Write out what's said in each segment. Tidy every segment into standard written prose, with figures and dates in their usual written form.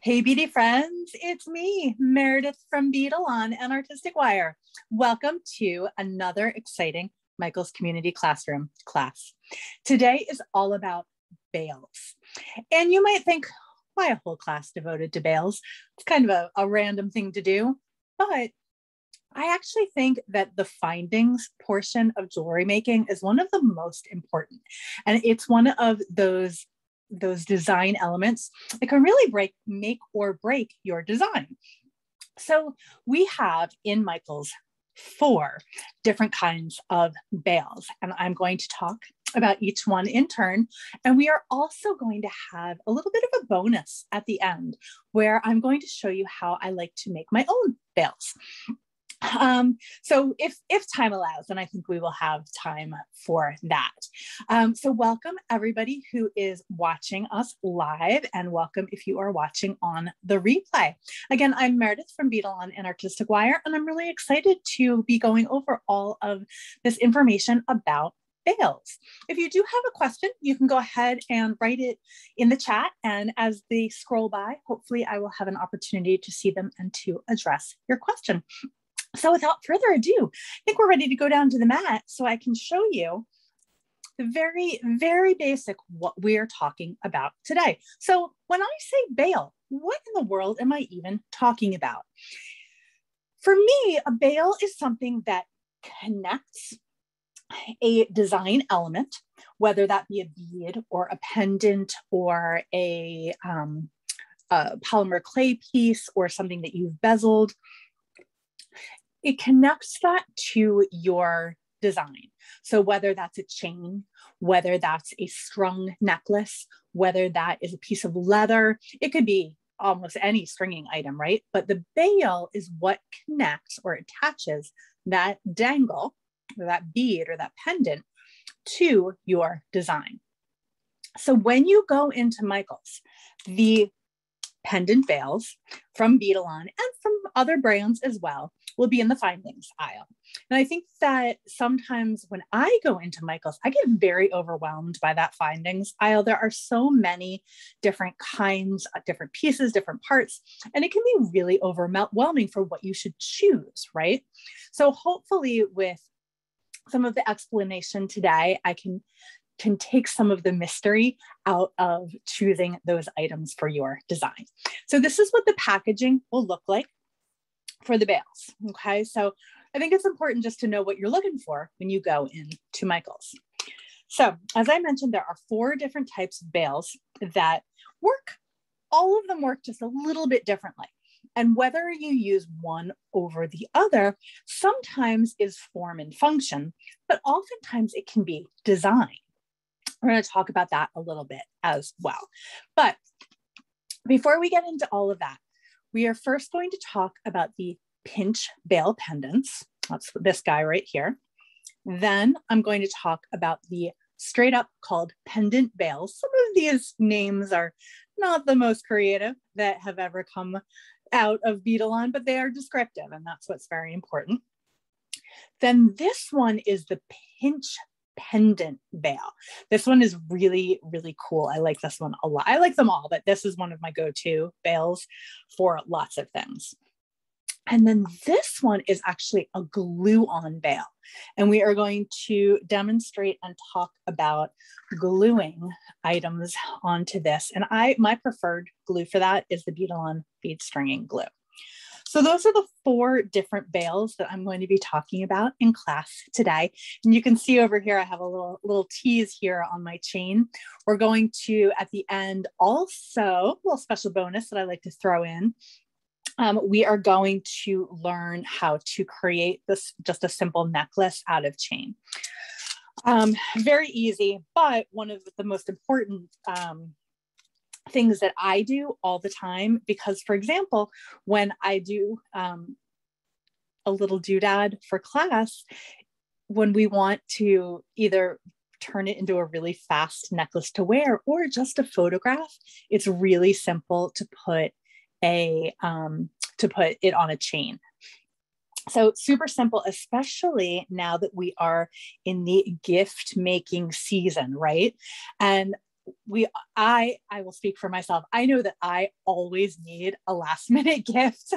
Hey, beauty friends, it's me, Meredith from Beadalon and Artistic Wire. Welcome to another exciting Michael's Community Classroom class. Today is all about bales. And you might think, why a whole class devoted to bales? It's kind of a random thing to do, but I actually think that the findings portion of jewelry making is one of the most important. And it's one of those design elements that can really make or break your design. So we have in Michael's 4 different kinds of bales, and I'm going to talk about each one in turn. And we are also going to have a little bit of a bonus at the end where I'm going to show you how I like to make my own bales. So if time allows, and I think we will have time for that. So welcome everybody who is watching us live, and welcome if you are watching on the replay. Again, I'm Meredith from Beadalon and Artistic Wire, and I'm really excited to be going over all of this information about bales. If you do have a question, you can go ahead and write it in the chat, and as they scroll by, hopefully I will have an opportunity to see them and to address your question. So without further ado, I think we're ready to go down to the mat so I can show you the very, very basic what we're talking about today. So when I say bale, what in the world am I even talking about? For me, a bale is something that connects a design element, whether that be a bead or a pendant or a polymer clay piece or something that you've bezeled. It connects that to your design. So whether that's a chain, whether that's a strung necklace, whether that is a piece of leather, it could be almost any stringing item, right? But the bale is what connects or attaches that dangle, or that bead or that pendant to your design. So when you go into Michael's, the pendant bales from Beadalon and from other brands as well will be in the findings aisle. And I think that sometimes when I go into Michael's, I get very overwhelmed by that findings aisle. There are so many different kinds, different pieces, different parts, and it can be really overwhelming for what you should choose, right? So hopefully with some of the explanation today, I can take some of the mystery out of choosing those items for your design. So this is what the packaging will look like for the bales, okay? So I think it's important just to know what you're looking for when you go into Michael's. So as I mentioned, there are 4 different types of bales that work. All of them work just a little bit differently. And whether you use one over the other sometimes is form and function, but oftentimes it can be design. We're going to talk about that a little bit as well. But before we get into all of that, we are first going to talk about the pinch bale pendants. That's this guy right here. Then I'm going to talk about the straight up called pendant bales. Some of these names are not the most creative that have ever come out of Beadalon, but they are descriptive, and that's what's very important. Then this one is the pinch pendant bale. This one is really, really cool. I like this one a lot. I like them all, but this is one of my go-to bales for lots of things. And then this one is actually a glue-on bale. And we are going to demonstrate and talk about gluing items onto this. And my preferred glue for that is the Beadalon bead stringing glue. So those are the 4 different bales that I'm going to be talking about in class today. And you can see over here, I have a little tease here on my chain. We're going to, at the end, also, a little special bonus that I like to throw in. We are going to learn how to create this, just a simple necklace out of chain. Very easy, but one of the most important things that I do all the time, because for example, when I do a little doodad for class, when we want to either turn it into a really fast necklace to wear or just a photograph, it's really simple to put it on a chain. So super simple, especially now that we are in the gift making season, right? And I will speak for myself. I know that I always need a last minute gift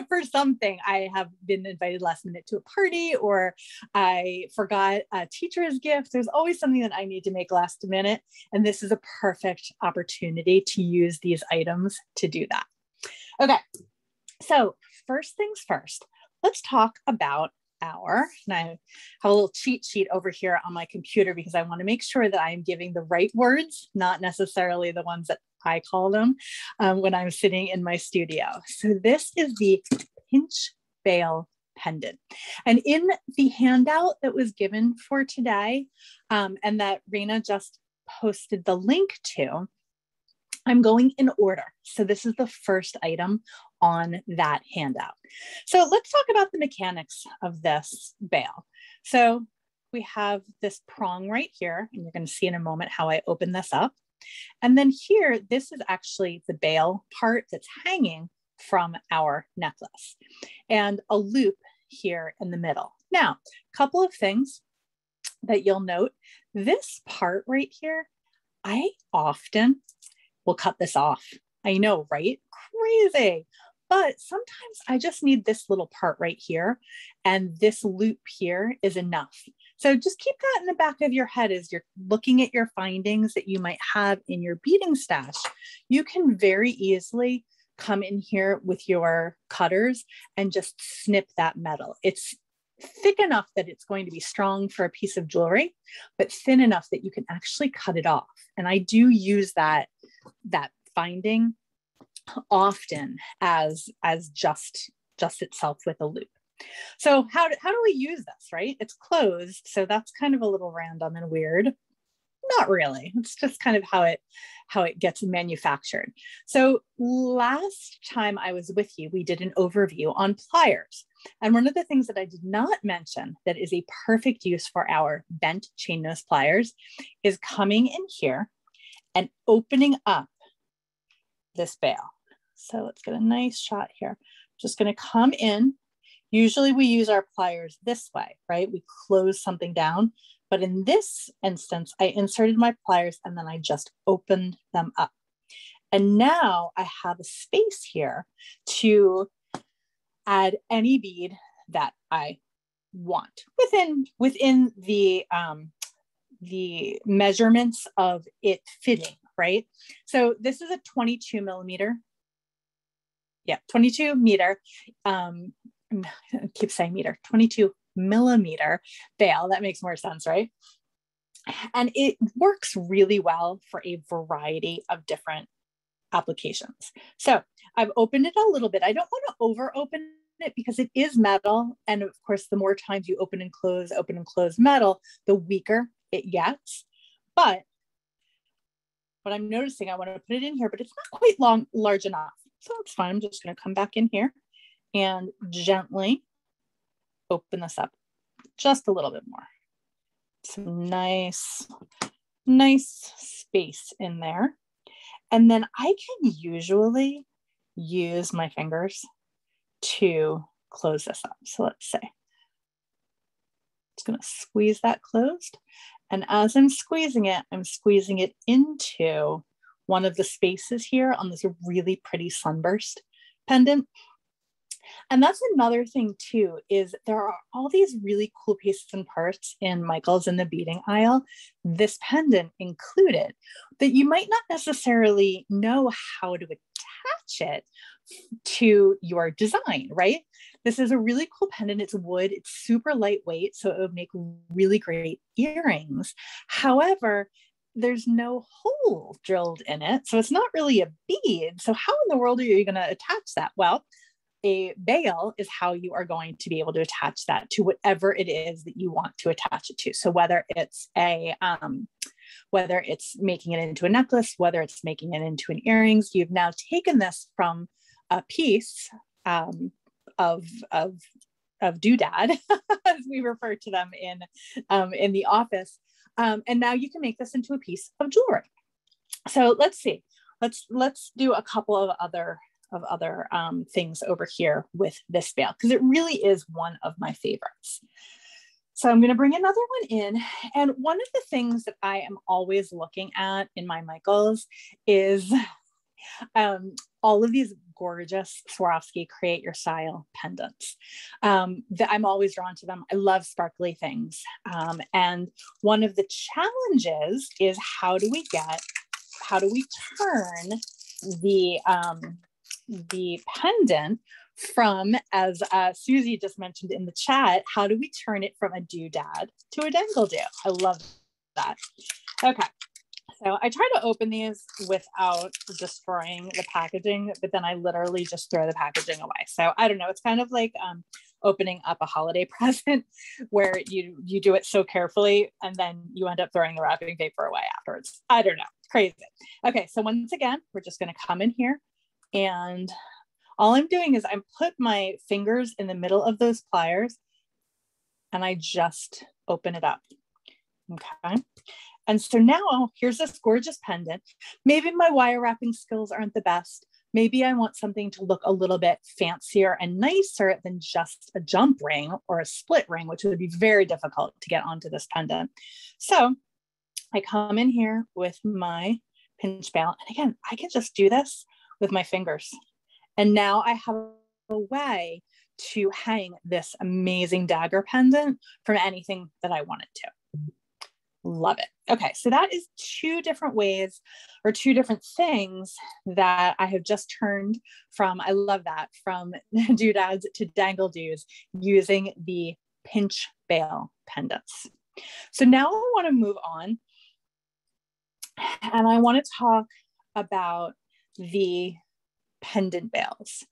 for something. I have been invited last minute to a party, or I forgot a teacher's gift. There's always something that I need to make last minute. And this is a perfect opportunity to use these items to do that. Okay. So first things first, let's talk about and I have a little cheat sheet over here on my computer because I want to make sure that I'm giving the right words, not necessarily the ones that I call them when I'm sitting in my studio. So this is the Pinch Bale pendant. And in the handout that was given for today, and that Raina just posted the link to, I'm going in order. So this is the first item on that handout. So let's talk about the mechanics of this bale. So we have this prong right here, and you're going to see in a moment how I open this up. And then here, this is actually the bale part that's hanging from our necklace, and a loop here in the middle. Now, a couple of things that you'll note. This part right here, I often will cut this off. I know, right? Crazy. But sometimes I just need this little part right here, and this loop here is enough. So just keep that in the back of your head as you're looking at your findings that you might have in your beading stash. You can very easily come in here with your cutters and just snip that metal. It's thick enough that it's going to be strong for a piece of jewelry, but thin enough that you can actually cut it off. And I do use that finding often as just itself with a loop. So how do we use this, right? It's closed, so that's kind of a little random and weird. Not really. It's just kind of how it gets manufactured. So last time I was with you, we did an overview on pliers. And one of the things that I did not mention that is a perfect use for our bent chain nose pliers is coming in here and opening up this bale. So let's get a nice shot here. Just going to come in. Usually we use our pliers this way, right? We close something down. But in this instance, I inserted my pliers and then I just opened them up. And now I have a space here to add any bead that I want within the measurements of it fitting, right? So this is a 22 millimeter. Yeah, 22 meter. I keep saying meter, 22 millimeter bale. That makes more sense, right? And it works really well for a variety of different applications. So I've opened it a little bit. I don't want to over open it because it is metal. And of course, the more times you open and close metal, the weaker it gets. But what I'm noticing, I want to put it in here, but it's not quite large enough. So it's fine. I'm just going to come back in here and gently open this up just a little bit more. Some nice space in there. And then I can usually use my fingers to close this up. So let's say, it's going to squeeze that closed. And as I'm squeezing it into one of the spaces here on this really pretty sunburst pendant. And that's another thing too, is there are all these really cool pieces and parts in Michael's in the beading aisle, this pendant included, that you might not necessarily know how to attach it to your design, right? This is a really cool pendant. It's wood, it's super lightweight, so it would make really great earrings. However, there's no hole drilled in it, so it's not really a bead. So how in the world are you going to attach that? Well, a bale is how you are going to be able to attach that to whatever it is that you want to attach it to. So whether it's making it into a necklace, whether it's making it into an earrings, you've now taken this from a piece of doodad, as we refer to them in the office, and now you can make this into a piece of jewelry. So let's see. Let's do a couple of other things over here with this bale, because it really is one of my favorites. So I'm going to bring another one in. And one of the things that I am always looking at in my Michaels is all of these gorgeous Swarovski Create Your Style pendants. That I'm always drawn to them. I love sparkly things. And one of the challenges is how do we turn the pendant from, as Susie just mentioned in the chat, how do we turn it from a doodad to a dangle-do? I love that. Okay, so I try to open these without destroying the packaging, but then I literally just throw the packaging away. So I don't know, it's kind of like opening up a holiday present where you do it so carefully and then you end up throwing the wrapping paper away afterwards. I don't know, crazy. Okay, so once again, we're just gonna come in here, and all I'm doing is I put my fingers in the middle of those pliers and I just open it up, okay? And so now here's this gorgeous pendant. Maybe my wire wrapping skills aren't the best. Maybe I want something to look a little bit fancier and nicer than just a jump ring or a split ring, which would be very difficult to get onto this pendant. So I come in here with my pinch Bale. And again, I can just do this with my fingers. And now I have a way to hang this amazing dagger pendant from anything that I wanted to. Love it. Okay, so that is two different ways or two different things that I have just turned from, I love that, from doodads to dangle-doos using the pinch Bale pendants. So now I want to move on, and I want to talk about the pendant Bales.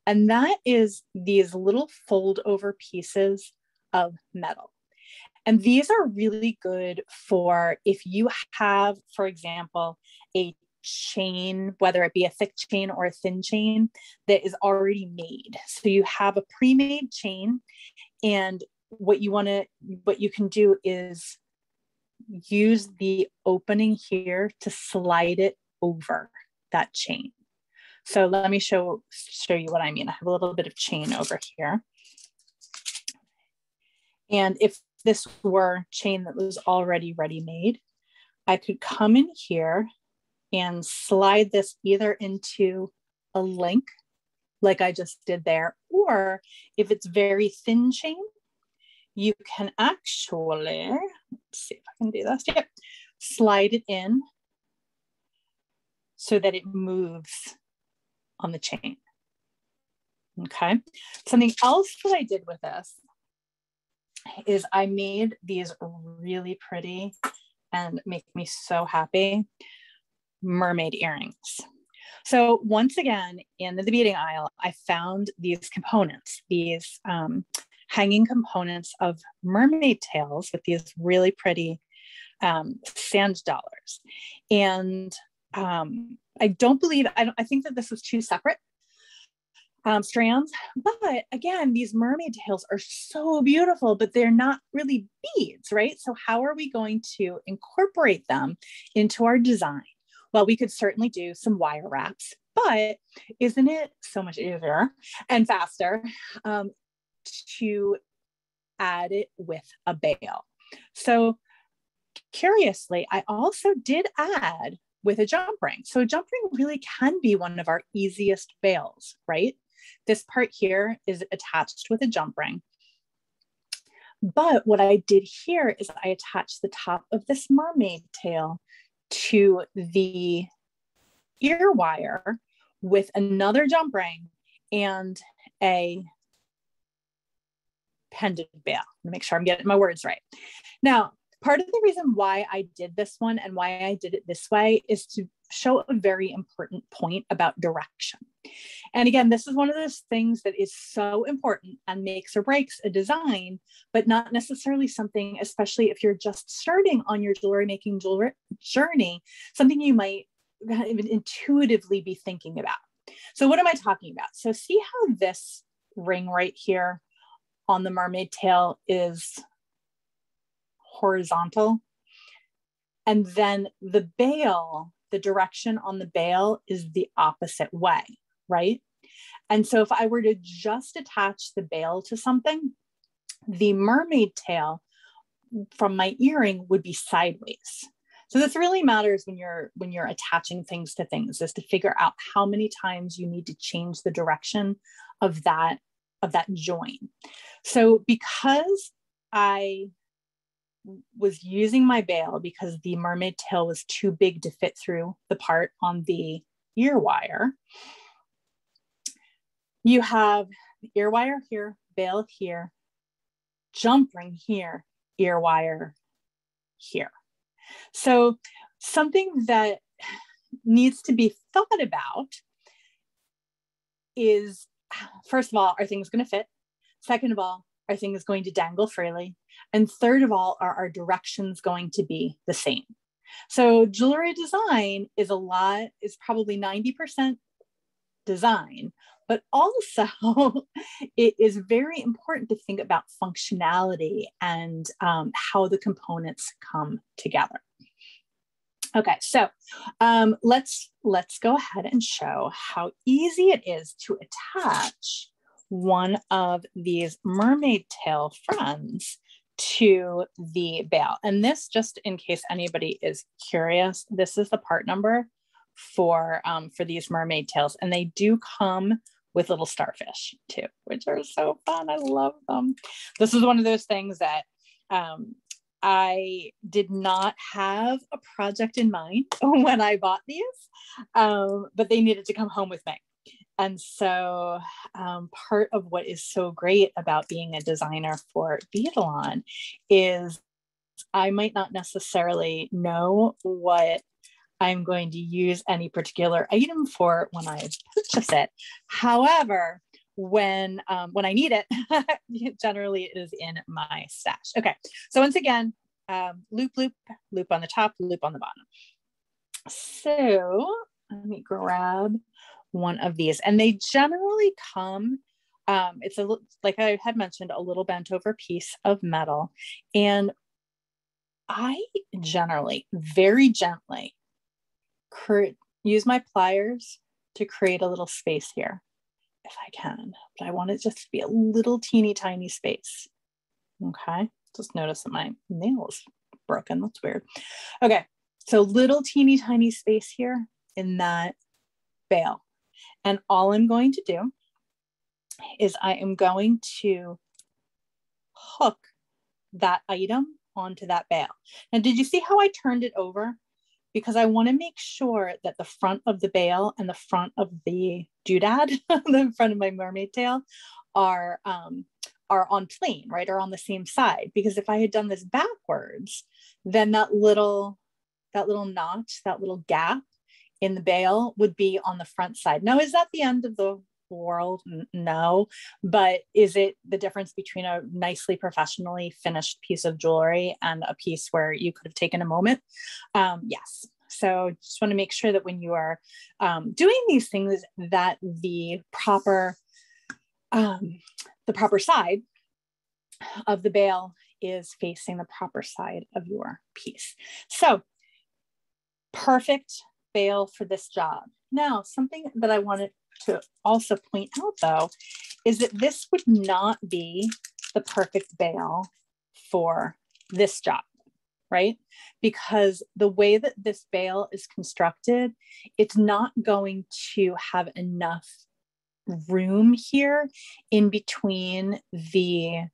And that is these little fold over pieces of metal. And these are really good for if you have, for example, a chain, whether it be a thick chain or a thin chain that is already made. So you have a pre-made chain, and what you can do is use the opening here to slide it over that chain. So let me show you what I mean. I have a little bit of chain over here. And if this were chain that was already ready-made, I could come in here and slide this either into a link like I just did there, or if it's very thin chain, you can actually, let's see if I can do this. Yep. Slide it in so that it moves on the chain. Okay. Something else that I did with this is I made these really pretty and make me so happy mermaid earrings. So once again, in the beading aisle, I found these components, these hanging components of mermaid tails with these really pretty sand dollars. And I think that this was two separate strands, but again, these mermaid tails are so beautiful, but they're not really beads, right? So how are we going to incorporate them into our design? Well, we could certainly do some wire wraps, but isn't it so much easier and faster to add it with a Bale? So curiously, I also did add with a jump ring. So a jump ring really can be one of our easiest Bales, right? This part here is attached with a jump ring. But what I did here is I attached the top of this mermaid tail to the ear wire with another jump ring and a pendant Bale. Let me make sure I'm getting my words right. Now, part of the reason why I did this one and why I did it this way is to show a very important point about direction. And again, this is one of those things that is so important and makes or breaks a design, but not necessarily something, especially if you're just starting on your jewelry making journey, something you might even intuitively be thinking about. So what am I talking about? So see how this ring right here on the mermaid tail is horizontal, and then the Bale, the direction on the Bale is the opposite way, right? And so if I were to just attach the Bale to something, The mermaid tail from my earring would be sideways. So this really matters when you're attaching things to things, is to figure out how many times you need to change the direction of that join. So because I was using my Bale, because the mermaid tail was too big to fit through the part on the ear wire, you have the ear wire here, Bale here, jump ring here, ear wire here. So something that needs to be thought about is, first of all, are things going to fit? Second of all, are things going to dangle freely? And third of all, are our directions going to be the same? So jewelry design is probably 90% design, but also it is very important to think about functionality and how the components come together. Okay, so let's go ahead and show how easy it is to attach one of these mermaid tail friends to the Bale. And this, just in case anybody is curious, this is the part number for these mermaid tails, and they do come with little starfish too, which are so fun. I love them. This is one of those things that I did not have a project in mind when I bought these, but they needed to come home with me. And so part of what is so great about being a designer for Beadalon is I might not necessarily know what I'm going to use any particular item for when I purchase it. However, when I need it, generally it is in my stash. Okay, so once again, loop, loop, loop on the top, loop on the bottom. So let me grab one of these, and they generally come, it's like I had mentioned, a little bent over piece of metal, and I generally, very gently, use my pliers to create a little space here if I can, but I want it just to be a little teeny tiny space. Okay, just notice that my nail is broken. That's weird. Okay, so little teeny tiny space here in that Bale, and all I'm going to do is I am going to hook that item onto that Bale. Now, did you see how I turned it over? Because I want to make sure that the front of the Bale and the front of the doodad, the front of my mermaid tail, are on plane, right? Are on the same side. Because if I had done this backwards, then that little notch, that little gap in the Bale would be on the front side. Now, is that the end of the world? No, but is it the difference between a nicely professionally finished piece of jewelry and a piece where you could have taken a moment? Yes. So just want to make sure that when you are doing these things, that the proper side of the Bale is facing the proper side of your piece. So perfect Bale for this job. Now, something that I wanted to also point out, though, is that this would not be the perfect Bale for this job, right? Because the way that this Bale is constructed, it's not going to have enough room here in between the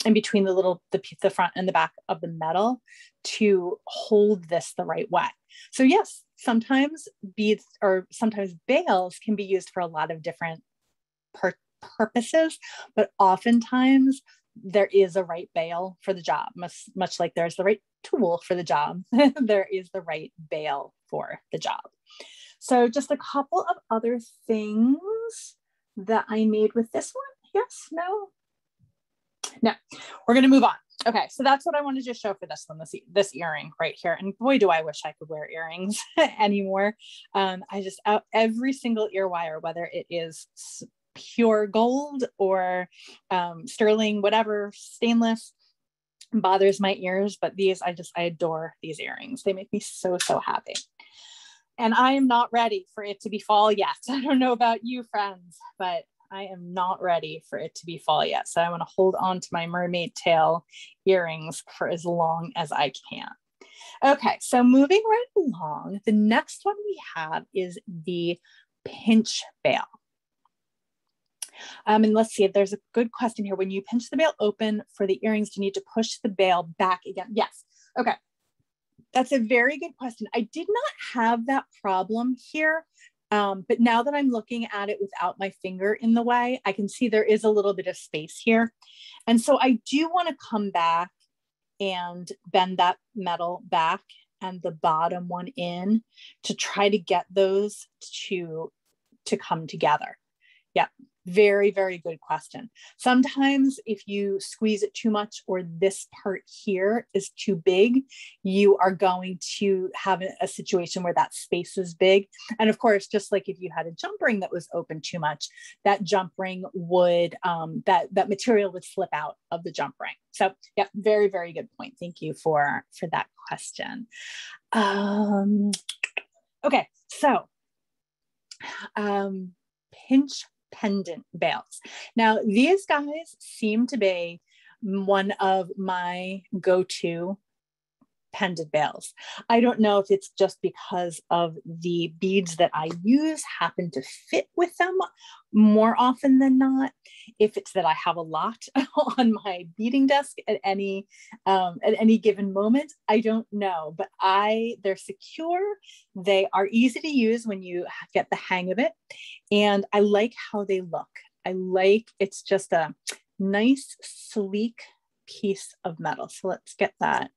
the front and the back of the metal to hold this the right way. So yes, sometimes beads or sometimes Bales can be used for a lot of different purposes, but oftentimes there is a right Bale for the job, much like there's the right tool for the job. There is the right Bale for the job. So just a couple of other things that I made with this one. Yes, no, we're going to move on. Okay, so that's what I wanted to show for this one, this earring right here. And boy, do I wish I could wear earrings anymore. I just, every single ear wire, whether it is pure gold or sterling, whatever, stainless, bothers my ears. But these, I adore these earrings. They make me so, so happy. And I am not ready for it to be fall yet. I don't know about you, friends, but I am not ready for it to be fall yet. So I want to hold on to my mermaid tail earrings for as long as I can. Okay, so moving right along, the next one we have is the pinch Bale. And let's see if there's a good question here. When you pinch the Bale open for the earrings, do you need to push the Bale back again? Yes. Okay. That's a very good question. I did not have that problem here, but now that I'm looking at it without my finger in the way, I can see there is a little bit of space here. And so I do want to come back and bend that metal back and the bottom one in to try to get those to come together. Yep. Very, very good question. Sometimes if you squeeze it too much or this part here is too big, you are going to have a situation where that space is big. And of course, just like if you had a jump ring that was open too much, that jump ring would, that material would slip out of the jump ring. So yeah, very, very good point. Thank you for that question. Okay, so pinch pendant bales. Now, these guys seem to be one of my go-to pendant bales. I don't know if it's just because of the beads that I use happen to fit with them more often than not. If it's that I have a lot on my beading desk at any given moment, I don't know, but they're secure. They are easy to use when you get the hang of it. And I like how they look. It's just a nice, sleek piece of metal. So let's get that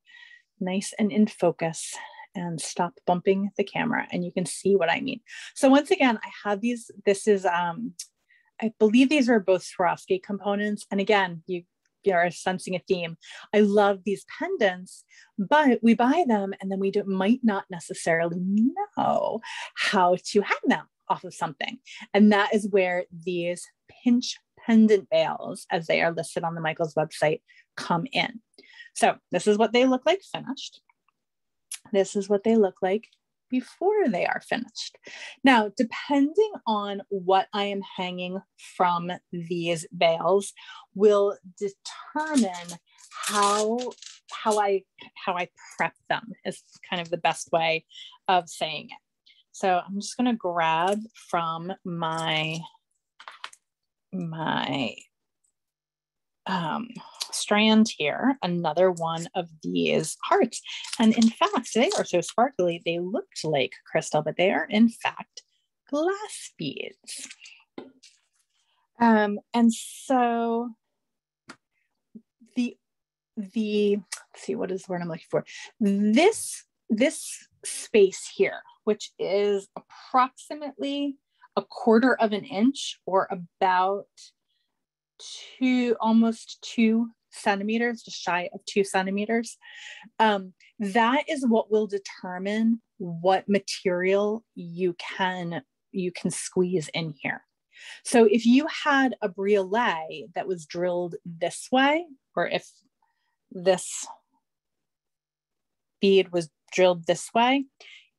nice and in focus and stop bumping the camera and you can see what I mean. So once again, I have these, I believe these are both Swarovski components. And again, you are sensing a theme. I love these pendants, but we buy them and then we might not necessarily know how to hang them off of something. And that is where these pinch pendant bales, as they are listed on the Michaels website, come in. So this is what they look like finished. This is what they look like before they are finished. Now, depending on what I am hanging from these bales will determine how I prep them is kind of the best way of saying it. So I'm just going to grab from my strand here another one of these hearts, and in fact they are so sparkly they looked like crystal, but they are in fact glass beads. And so the let's see, what is the word I'm looking for, this space here, which is approximately 1/4 of an inch or about almost 2 centimeters, just shy of 2 centimeters. That is what will determine what material you can squeeze in here. So if you had a briolet that was drilled this way, or if this bead was drilled this way,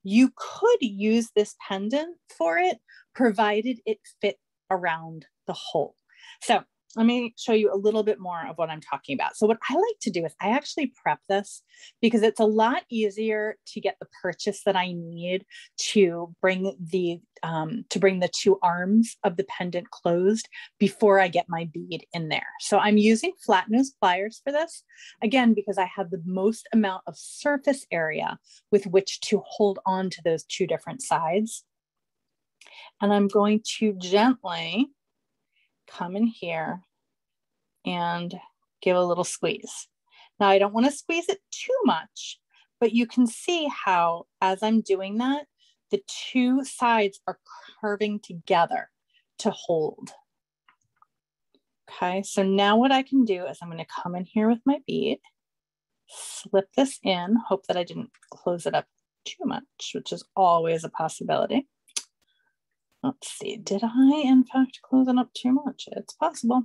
you could use this pendant for it, provided it fit around the hole. So let me show you a little bit more of what I'm talking about. So what I like to do is I actually prep this because it's a lot easier to get the purchase that I need to bring the 2 arms of the pendant closed before I get my bead in there. So I'm using flat nose pliers for this, again, because I have the most amount of surface area with which to hold on to those 2 different sides. And I'm going to gently come in here and give a little squeeze. Now, I don't want to squeeze it too much, but you can see how, as I'm doing that, the 2 sides are curving together to hold. Okay, so now what I can do is I'm going to come in here with my bead, slip this in, hope that I didn't close it up too much, which is always a possibility. Let's see, did I in fact close it up too much? It's possible.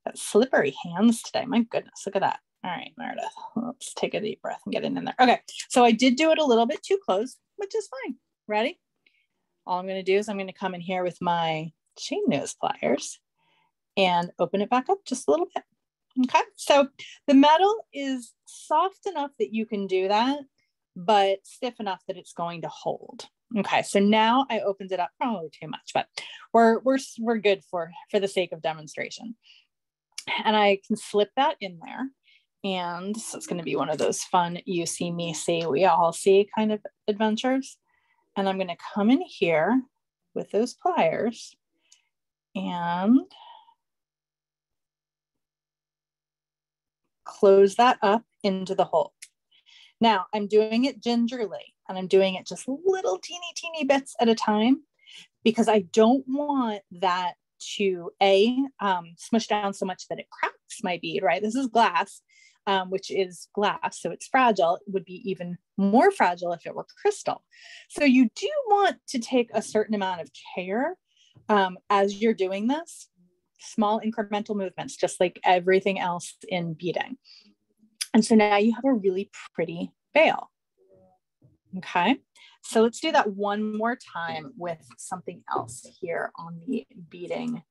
Got slippery hands today. My goodness, look at that. All right, Meredith, let's take a deep breath and get it in there. Okay, so I did do it a little bit too close, which is fine. Ready? All I'm going to do is I'm going to come in here with my chain nose pliers and open it back up just a little bit. Okay, so the metal is soft enough that you can do that, but stiff enough that it's going to hold. Okay, so now I opened it up, probably too much, but we're good for the sake of demonstration. And I can slip that in there. And so it's going to be one of those fun, you see me see, we all see kind of adventures. And I'm going to come in here with those pliers and close that up into the hole. Now I'm doing it gingerly, and I'm doing it just little teeny bits at a time, because I don't want that to smush down so much that it cracks my bead, right? This is glass, which is glass, so it's fragile. It would be even more fragile if it were crystal. So you do want to take a certain amount of care as you're doing this. Small incremental movements, just like everything else in beading. And so now you have a really pretty Bale. Okay, so let's do that one more time with something else here on the beading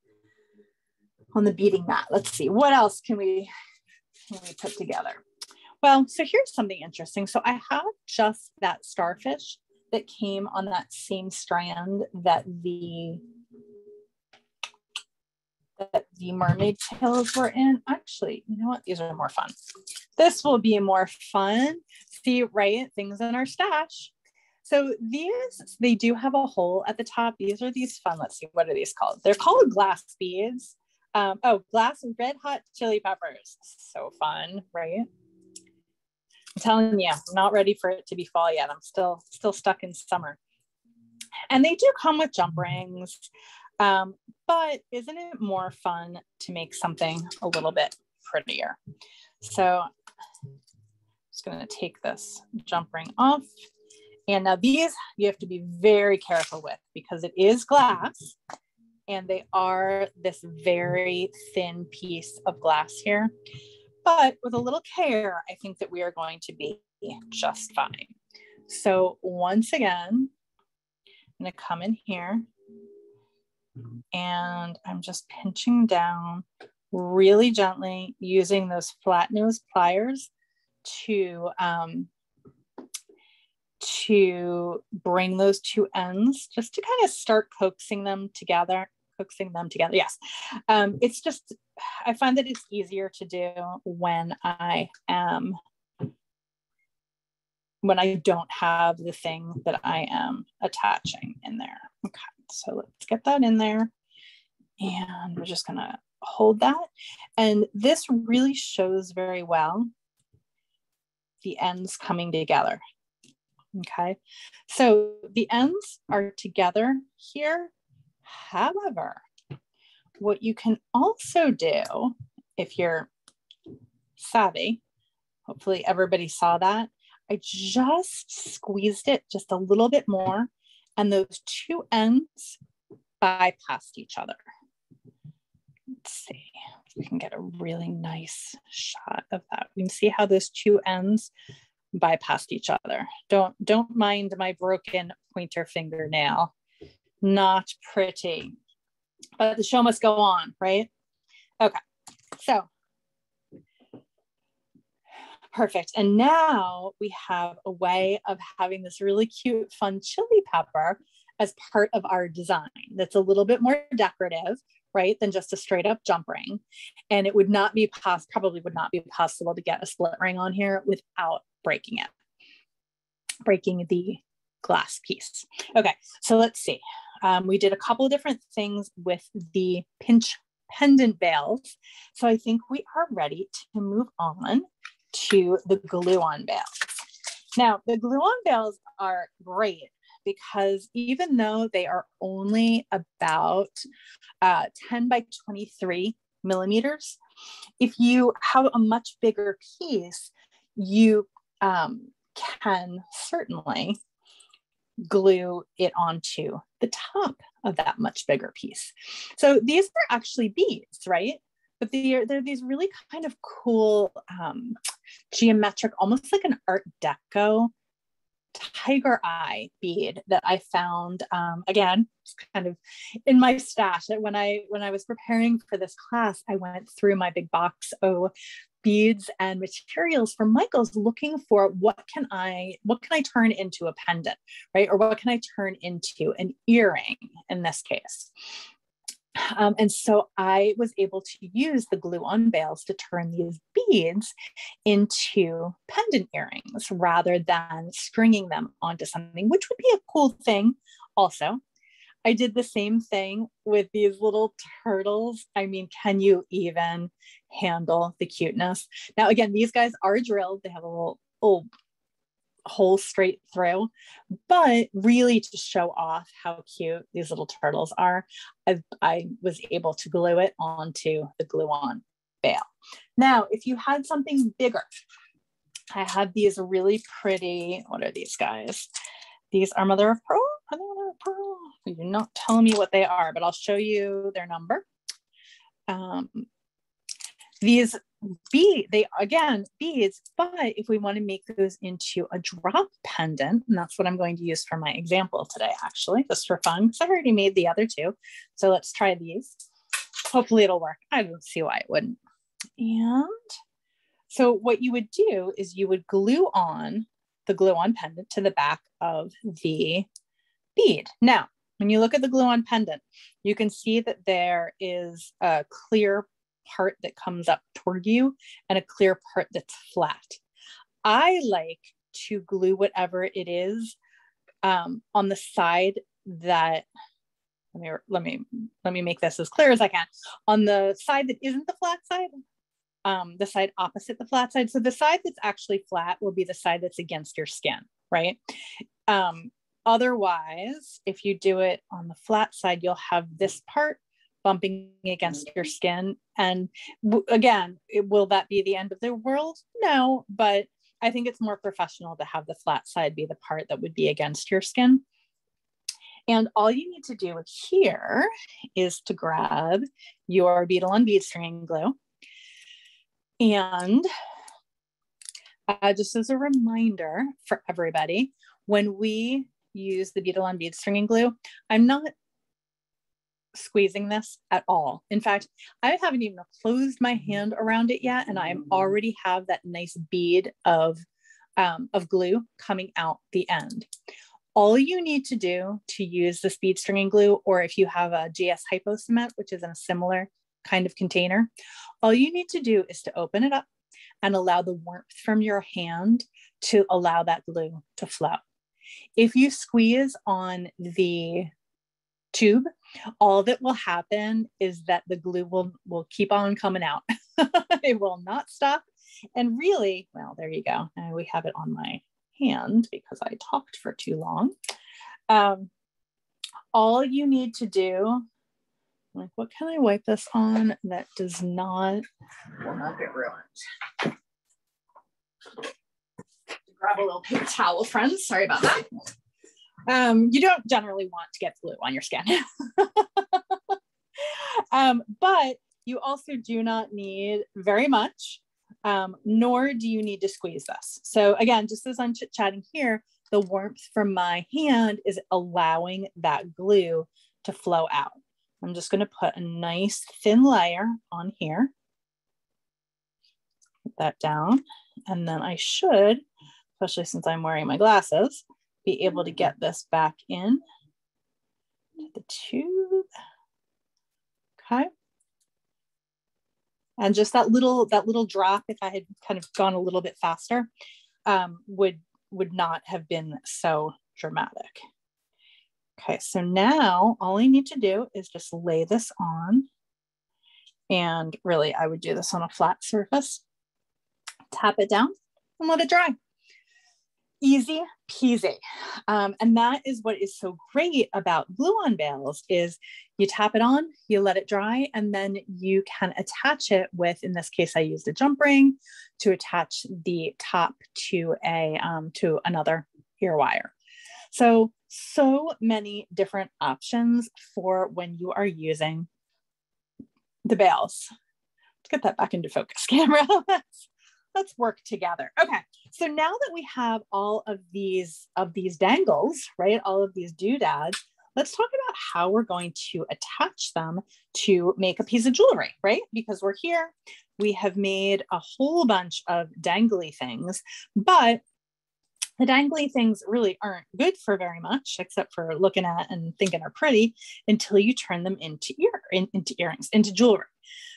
mat. Let's see, what else can we put together? Well, so here's something interesting. So I have just that starfish that came on that same strand that the mermaid tails were in. Actually, you know what? These are more fun. This will be more fun. See, right? Things in our stash. So these, they do have a hole at the top. These are these fun, let's see, what are these called? They're called glass beads. Glass red hot chili peppers. So fun, right? I'm telling you, I'm not ready for it to be fall yet. I'm still stuck in summer. And they do come with jump rings. But isn't it more fun to make something a little bit prettier? So I'm just going to take this jump ring off. And now these you have to be very careful with, because it is glass and they are this very thin piece of glass here. But with a little care, I think that we are going to be just fine. So once again, I'm going to come in here and I'm just pinching down really gently using those flat nose pliers to bring those two ends, just to kind of start coaxing them together. Yes. It's just, I find that it's easier to do when I don't have the thing that I am attaching in there. Okay, so let's get that in there. And we're just gonna hold that. And this really shows very well the ends coming together. Okay, so the ends are together here. However, what you can also do, if you're savvy, hopefully everybody saw that, I just squeezed it just a little bit more, and those two ends bypassed each other. Let's see if we can get a really nice shot of that. We can see how those two ends bypassed each other. Don't mind my broken pointer fingernail. Not pretty, but the show must go on, right? Okay, so perfect. And now we have a way of having this really cute, fun chili pepper as part of our design. That's a little bit more decorative, right, than just a straight up jump ring. And it would not be probably would not be possible to get a split ring on here without breaking the glass piece. Okay, so let's see. We did a couple of different things with the pendant bales. So I think we are ready to move on to the glue-on bales. Now, the glue-on bales are great because even though they are only about 10 by 23 millimeters, if you have a much bigger piece, you can certainly glue it onto the top of that much bigger piece. So these are actually beads, right? But they're these really kind of cool geometric, almost like an Art Deco tiger eye bead that I found, again, kind of in my stash. When I was preparing for this class, I went through my big box of beads and materials for Michael's, looking for what can I turn into a pendant, right? Or what can I turn into an earring in this case? And so I was able to use the glue-on bales to turn these beads into pendant earrings rather than stringing them onto something, which would be a cool thing. Also, I did the same thing with these little turtles. I mean, can you even handle the cuteness? Now, again, these guys are drilled. They have a little hole straight through, but really to show off how cute these little turtles are, I was able to glue it onto the glue-on bale. Now, if you had something bigger, I had these really pretty, what are these guys? These are mother of pearl. Are they mother of pearl? You're not telling me what they are, but I'll show you their number. These they again beads, but if we want to make those into a drop pendant, and that's what I'm going to use for my example today, actually, just for fun, because I already made the other two. So let's try these. Hopefully it'll work. I don't see why it wouldn't. And so what you would do is you would glue on the glue-on pendant to the back of the bead. Now, when you look at the glue-on pendant, you can see that there is a clear part that comes up toward you and a clear part that's flat. I like to glue whatever it is on the side that, let me make this as clear as I can. On the side that isn't the flat side, the side opposite the flat side. So the side that's actually flat will be the side that's against your skin, right? Otherwise, if you do it on the flat side, you'll have this part bumping against your skin. And again, will that be the end of the world? No, but I think it's more professional to have the flat side be the part that would be against your skin. And all you need to do here is to grab your Beadalon bead stringing glue. And just as a reminder for everybody, when we use the Beadalon bead stringing glue, I'm not squeezing this at all. In fact, I haven't even closed my hand around it yet, and I already have that nice bead of glue coming out the end. All you need to do to use this bead stringing glue, or if you have a GS Hypo Cement, which is in a similar kind of container, all you need to do is to open it up and allow the warmth from your hand to allow that glue to flow. If you squeeze on the tube, all that will happen is that the glue will keep on coming out. It will not stop. And really, well, there you go. And we have it on my hand because I talked for too long. All you need to do, like, what can I wipe this on that will not get ruined? Grab a little paper towel, friends. Sorry about that. You don't generally want to get glue on your skin. But you also do not need very much, nor do you need to squeeze this. So again, just as I'm chit-chatting here, the warmth from my hand is allowing that glue to flow out. I'm just going to put a nice thin layer on here. Put that down. And then I should, especially since I'm wearing my glasses, be able to get this back in to the tube. Okay. And just that little drop, if I had kind of gone a little bit faster, would not have been so dramatic. Okay, so now all I need to do is just lay this on. And really, I would do this on a flat surface. Tap it down and let it dry. Easy peasy. And that is what is so great about glue-on bales is you tap it on, you let it dry, and then you can attach it with, in this case, I used a jump ring to attach the top to another ear wire. So many different options for when you are using the bales. Let's get that back into focus, camera. let's work together. Okay, so now that we have all of these dangles, right, all of these doodads, let's talk about how we're going to attach them to make a piece of jewelry, right? Because we're here, we have made a whole bunch of dangly things, but the dangly things really aren't good for very much, except for looking at and thinking are pretty, until you turn them into earrings, into jewelry.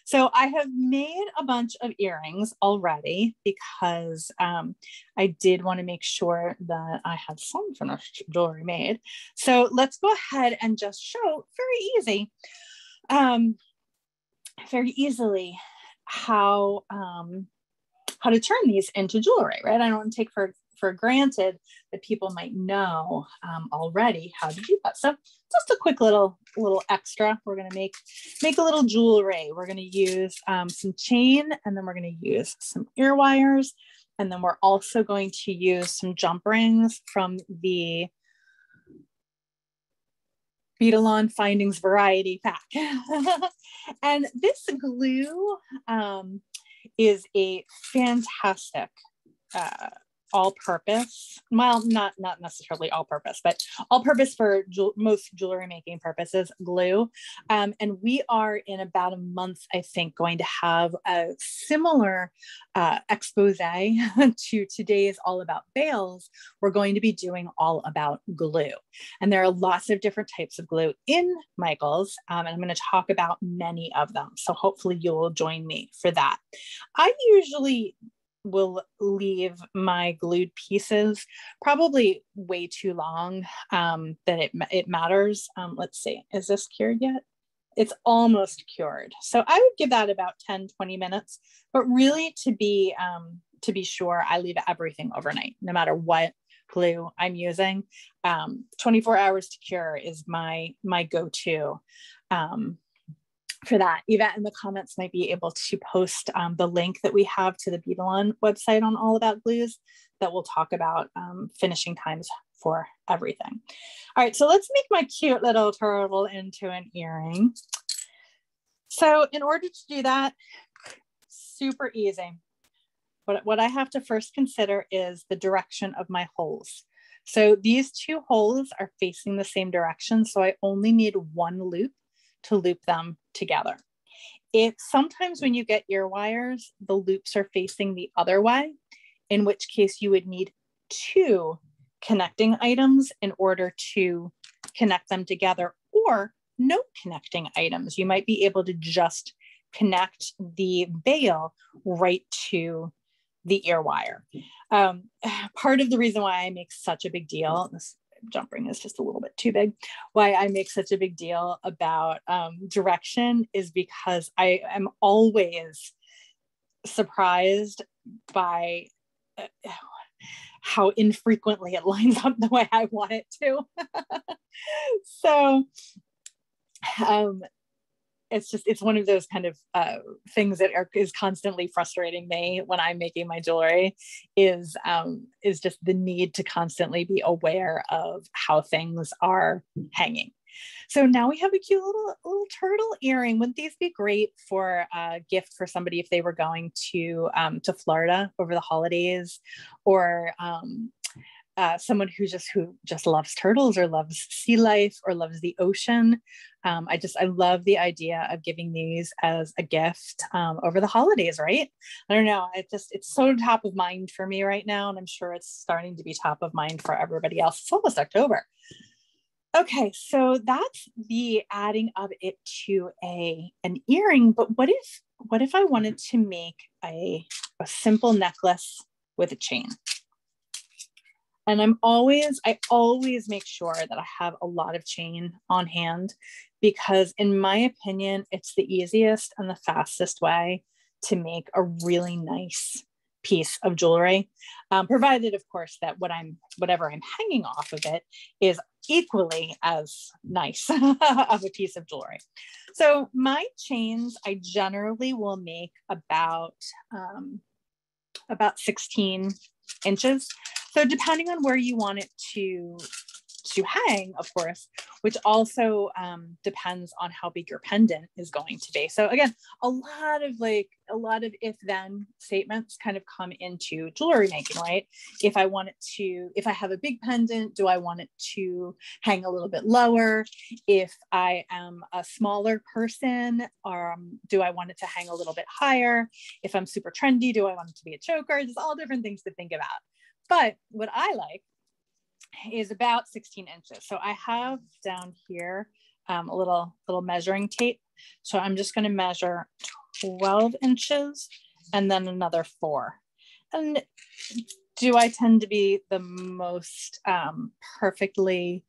So I have made a bunch of earrings already because I did want to make sure that I had some finished jewelry made. So let's go ahead and just show very easily how to turn these into jewelry, right? I don't want to take for granted that people might know already how to do that. So just a quick little extra. We're going to make a little jewelry. We're going to use some chain, and then we're going to use some ear wires, and then we're also going to use some jump rings from the Beadalon Findings Variety Pack. And this glue is a fantastic all-purpose, well, not necessarily all-purpose, but all-purpose for most jewelry making purposes, glue. And we are in about a month, I think, going to have a similar expose to today's All About Bales. We're going to be doing all about glue. And there are lots of different types of glue in Michaels, and I'm going to talk about many of them. So hopefully you will join me for that. I usually will leave my glued pieces probably way too long that it matters. Let's see, is this cured yet? It's almost cured. So I would give that about 10-20 minutes, but really to be sure, I leave everything overnight, no matter what glue I'm using. 24 hours to cure is my go-to. For that, Yvette in the comments might be able to post the link that we have to the Beadalon website on All About Glues that will talk about finishing times for everything. All right, so let's make my cute little turtle into an earring. So in order to do that, super easy. What I have to first consider is the direction of my holes. So these two holes are facing the same direction, so I only need one loop to loop them together. Sometimes when you get ear wires, the loops are facing the other way, in which case you would need two connecting items in order to connect them together, or no connecting items. You might be able to just connect the Bale right to the ear wire. Part of the reason why I make such a big deal, this jump ring is just a little bit too big, why I make such a big deal about direction is because I am always surprised by how infrequently it lines up the way I want it to. So it's one of those kind of things that is constantly frustrating me when I'm making my jewelry, is just the need to constantly be aware of how things are hanging. So now we have a cute little turtle earring. Wouldn't these be great for a gift for somebody if they were going to Florida over the holidays, or someone who just loves turtles, or loves sea life, or loves the ocean. I love the idea of giving these as a gift over the holidays, right? I don't know. It's so top of mind for me right now. And I'm sure it's starting to be top of mind for everybody else. It's almost October. Okay, so that's the adding of it to an earring. But what if I wanted to make a simple necklace with a chain? And I always make sure that I have a lot of chain on hand, because in my opinion, it's the easiest and the fastest way to make a really nice piece of jewelry, provided of course that whatever I'm hanging off of it is equally as nice of a piece of jewelry. So my chains, I generally will make about 16 inches. So depending on where you want it to hang, of course, which also depends on how big your pendant is going to be. So again, a lot of if then statements kind of come into jewelry making, right? If I have a big pendant, do I want it to hang a little bit lower? If I am a smaller person, do I want it to hang a little bit higher? If I'm super trendy, do I want it to be a choker? There's all different things to think about. But what I like is about 16 inches. So I have down here a little measuring tape. So I'm just going to measure 12 inches and then another 4. And do I tend to be the most perfectly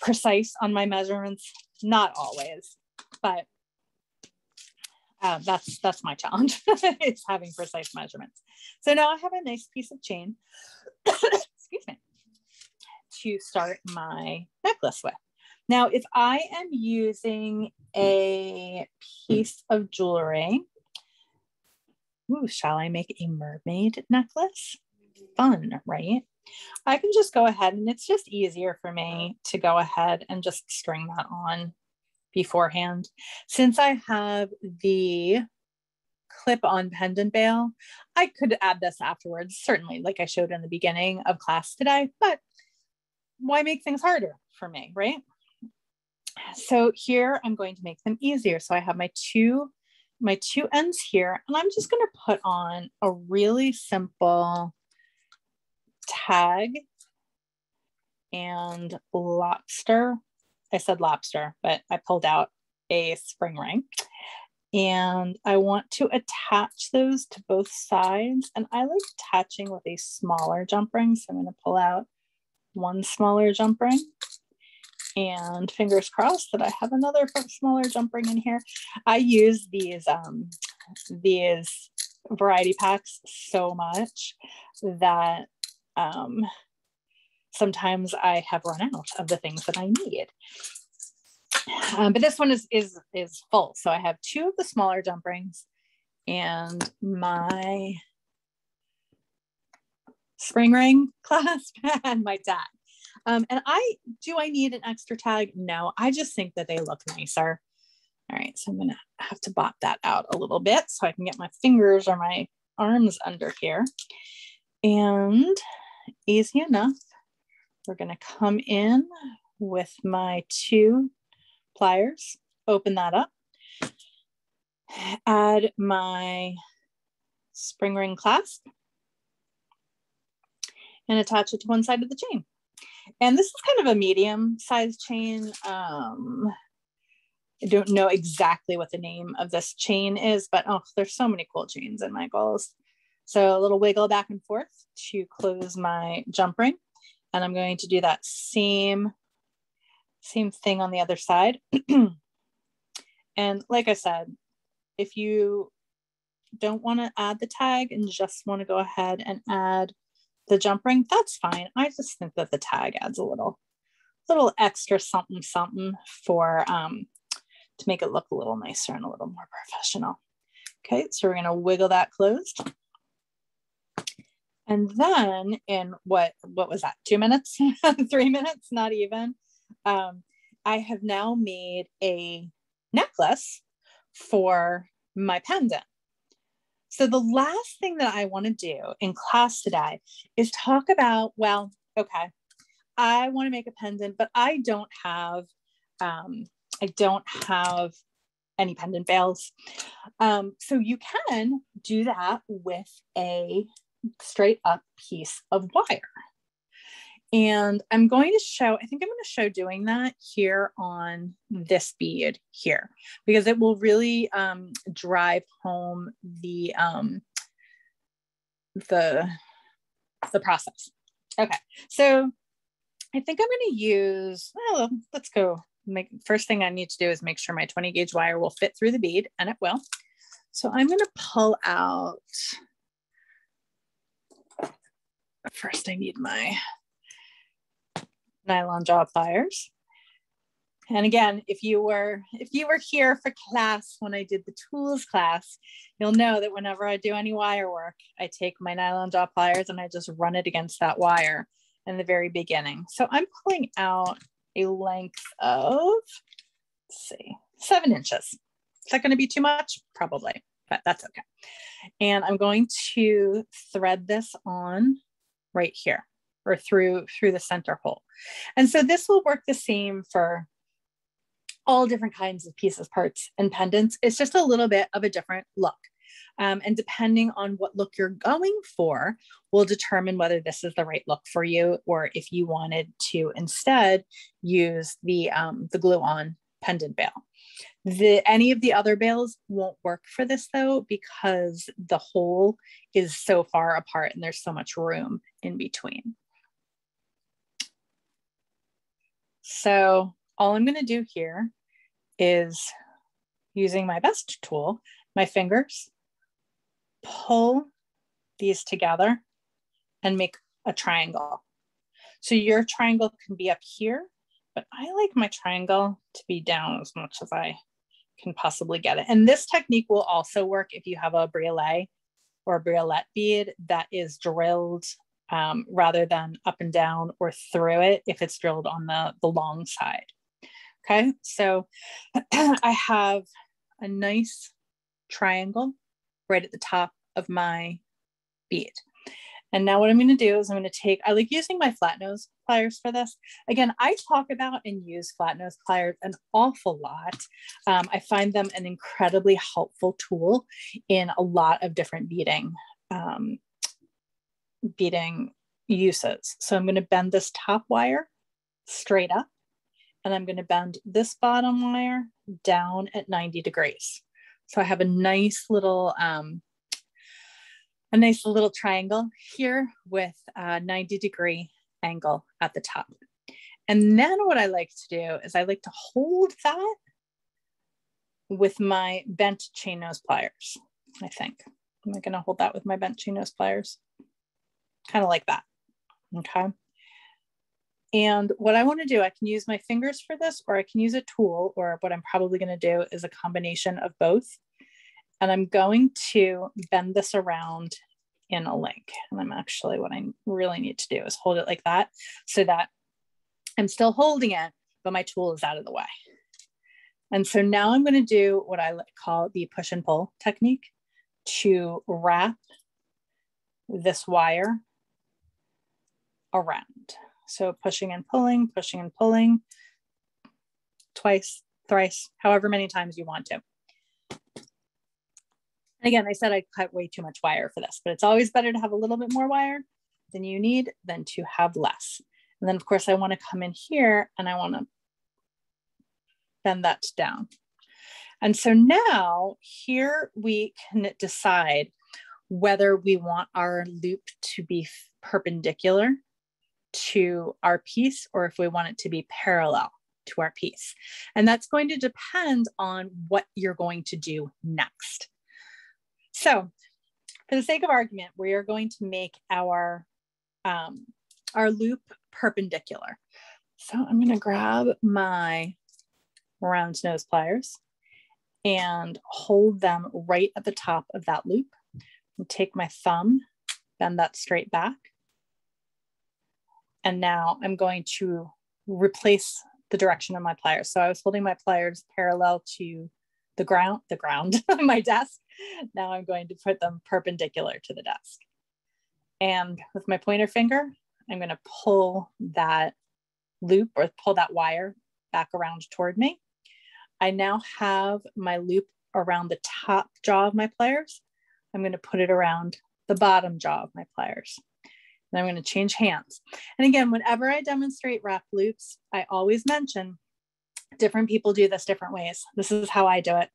precise on my measurements? Not always, but that's my challenge. It's having precise measurements. So now I have a nice piece of chain, excuse me, to start my necklace with. Now, if I am using a piece of jewelry, shall I make a mermaid necklace? Fun, right? I can just go ahead, and it's just easier for me to go ahead and just string that on beforehand. Since I have the clip-on pendant Bale, I could add this afterwards, certainly, like I showed in the beginning of class today, but why make things harder for me, right? So here I'm going to make them easier. So I have my two ends here, and I'm just going to put on a really simple tag and lobster. I said lobster, but I pulled out a spring ring, and I want to attach those to both sides. And I like attaching with a smaller jump ring. So I'm going to pull out one smaller jump ring, and fingers crossed that I have another smaller jump ring in here. I use these variety packs so much that sometimes I have run out of the things that I need. But this one is full. So I have 2 of the smaller jump rings and my spring ring clasp and my tag. And I need an extra tag? No, I just think that they look nicer. All right, so I'm gonna have to bop that out a little bit so I can get my fingers or my arms under here. And easy enough, we're gonna come in with my 2 pliers, open that up, add my spring ring clasp, and attach it to one side of the chain. And this is kind of a medium-sized chain. I don't know exactly what the name of this chain is, but there's so many cool chains in Michael's. So a little wiggle back and forth to close my jump ring. And I'm going to do that same thing on the other side. And like I said, if you don't want to add the tag and just want to go ahead and add the jump ring, that's fine. I just think that the tag adds a little extra something for to make it look a little nicer and a little more professional. Okay, so we're going to wiggle that closed. And then in what was that, 2 minutes, 3 minutes, not even, I have now made a necklace for my pendant. So the last thing that I want to do in class today is talk about, well, okay, I want to make a pendant, but I don't have any pendant bales. So you can do that with a straight up piece of wire. And I'm going to show, I think I'm going to show doing that here on this bead here, because it will really drive home the process. Okay, so I think I'm going to use, well, let's go. First thing I need to do is make sure my 20 gauge wire will fit through the bead, and it will. So I'm going to pull out, first I need my Nylon Jaw Pliers. And again, if you were here for class when I did the tools class, you'll know that whenever I do any wire work, I take my Nylon Jaw Pliers and I just run it against that wire in the very beginning. So I'm pulling out a length of, let's see, 7 inches. Is that going to be too much? Probably, but that's okay. And I'm going to thread this on right here, or through the center hole. And so this will work the same for all different kinds of pieces, parts, and pendants. It's just a little bit of a different look. And depending on what look you're going for will determine whether this is the right look for you, or if you wanted to instead use the glue-on pendant bale. Any of the other bales won't work for this though, because the hole is so far apart and there's so much room in between. So all I'm going to do here is, using my best tool, my fingers, pull these together and make a triangle. So your triangle can be up here, but I like my triangle to be down as much as I can possibly get it. And this technique will also work if you have a briolet or a briolette bead that is drilled rather than up and down or through it, if it's drilled on the long side. Okay, so I have a nice triangle right at the top of my bead. And now what I'm going to do is I'm going to take, I like using my flat nose pliers for this. Again, I talk about and use flat nose pliers an awful lot. I find them an incredibly helpful tool in a lot of different beading uses. So I'm going to bend this top wire straight up, and I'm going to bend this bottom wire down at 90 degrees. So I have a nice little triangle here with a 90-degree angle at the top. And then what I like to do is I like to hold that with my bent chain nose pliers, I think. I'm going to hold that with my bent chain nose pliers, kind of like that, okay? And what I want to do, I can use my fingers for this, or I can use a tool, or what I'm probably going to do is a combination of both. And I'm going to bend this around in a link. And I'm actually, what I really need to do is hold it like that, so that I'm still holding it, but my tool is out of the way. And so now I'm going to do what I call the push and pull technique to wrap this wire around. So pushing and pulling, twice, thrice, however many times you want to. And again, I said I cut way too much wire for this, but it's always better to have a little bit more wire than you need than to have less. And then of course I want to come in here and I want to bend that down. And so now here we can decide whether we want our loop to be perpendicular to our piece, or if we want it to be parallel to our piece. And that's going to depend on what you're going to do next. So for the sake of argument, we are going to make our loop perpendicular. So I'm going to grab my round nose pliers and hold them right at the top of that loop, and take my thumb, bend that straight back. And now I'm going to replace the direction of my pliers. So I was holding my pliers parallel to the ground on my desk. Now I'm going to put them perpendicular to the desk. And with my pointer finger, I'm going to pull that loop, or pull that wire back around toward me. I now have my loop around the top jaw of my pliers. I'm going to put it around the bottom jaw of my pliers. And I'm going to change hands. And again, whenever I demonstrate wrap loops, I always mention different people do this different ways. This is how I do it.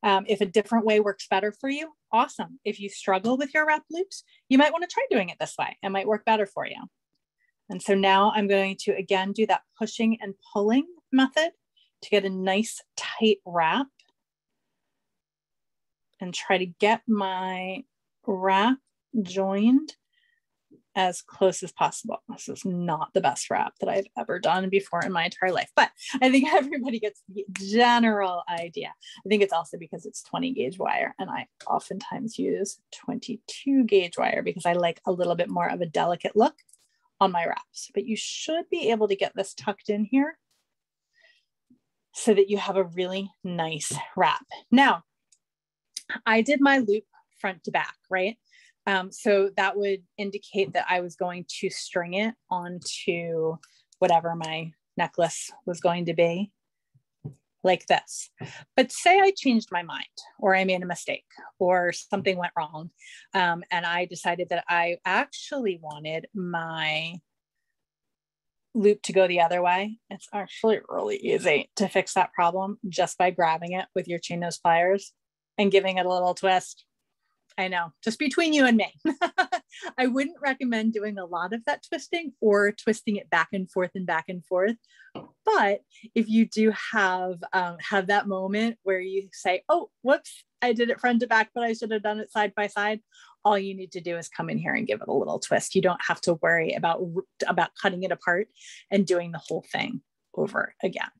If a different way works better for you, awesome. If you struggle with your wrap loops, you might want to try doing it this way. It might work better for you. And so now I'm going to, again, do that pushing and pulling method to get a nice tight wrap, and try to get my wrap joined as close as possible. This is not the best wrap that I've ever done before in my entire life, but I think everybody gets the general idea. I think it's also because it's 20 gauge wire, and I oftentimes use 22 gauge wire because I like a little bit more of a delicate look on my wraps, but you should be able to get this tucked in here so that you have a really nice wrap. Now, I did my loop front to back, right? So that would indicate that I was going to string it onto whatever my necklace was going to be, like this. But say I changed my mind, or I made a mistake, or something went wrong, and I decided that I actually wanted my loop to go the other way. It's actually really easy to fix that problem just by grabbing it with your chain nose pliers and giving it a little twist. I know, just between you and me. I wouldn't recommend doing a lot of that twisting or twisting it back and forth and back and forth. But if you do have that moment where you say, oh, whoops, I did it front to back, but I should have done it side by side. All you need to do is come in here and give it a little twist. You don't have to worry about cutting it apart and doing the whole thing over again.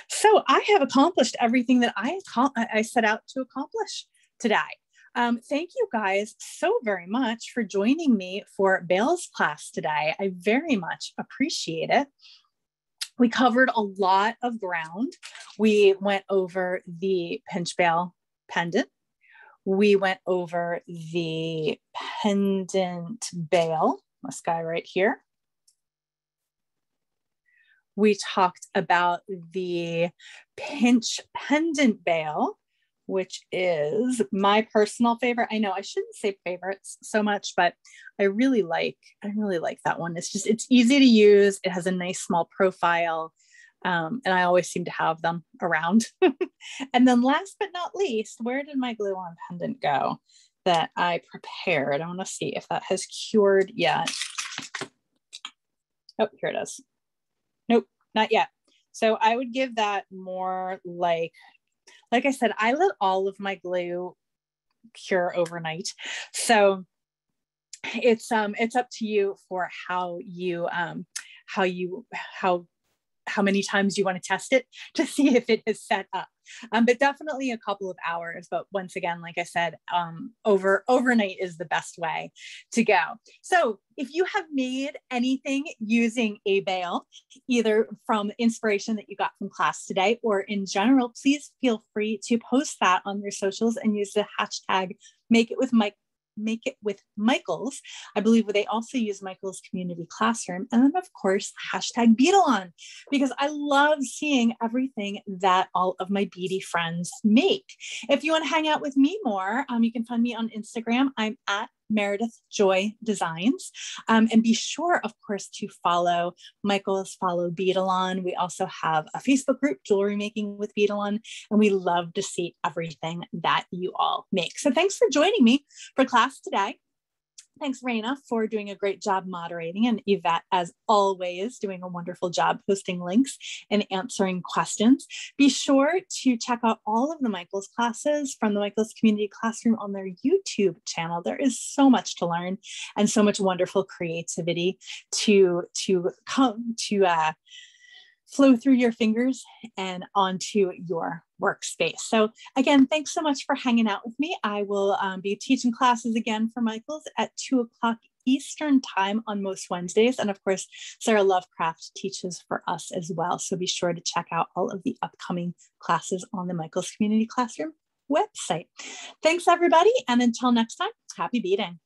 So I have accomplished everything that I set out to accomplish today. Thank you guys so very much for joining me for Bale's class today. I very much appreciate it. We covered a lot of ground. We went over the pinch Bale pendant. We went over the pendant Bale, this guy right here. We talked about the pinch pendant Bale, which is my personal favorite. I know I shouldn't say favorites so much, but I really like that one. It's easy to use. It has a nice small profile. And I always seem to have them around. And then last but not least, where did my glue-on pendant go that I prepared? I want to see if that has cured yet. Oh, here it is. Nope, not yet. So I would give that more like I said, I let all of my glue cure overnight. So it's up to you for how many times you want to test it to see if it is set up. But definitely a couple of hours. But once again, like I said, overnight is the best way to go. So if you have made anything using a Bale, either from inspiration that you got from class today or in general, please feel free to post that on your socials and use the hashtag Make It With Michaels. I believe they also use Michaels Community Classroom. And then of course, hashtag Beadalon, because I love seeing everything that all of my beady friends make. If you want to hang out with me more, you can find me on Instagram. I'm at Meredith Joy Designs. And be sure, of course, to follow Michaels, follow Beadalon. We also have a Facebook group, Jewelry Making with Beadalon, and we love to see everything that you all make. So thanks for joining me for class today. Thanks, Raina, for doing a great job moderating, and Yvette, as always, doing a wonderful job posting links and answering questions. Be sure to check out all of the Michaels classes from the Michaels Community Classroom on their YouTube channel. There is so much to learn and so much wonderful creativity to flow through your fingers and onto your workspace. So again, thanks so much for hanging out with me. I will be teaching classes again for Michaels at 2 o'clock Eastern time on most Wednesdays. And of course, Sarah Lovecraft teaches for us as well. So be sure to check out all of the upcoming classes on the Michaels Community Classroom website. Thanks, everybody. And until next time, happy beading.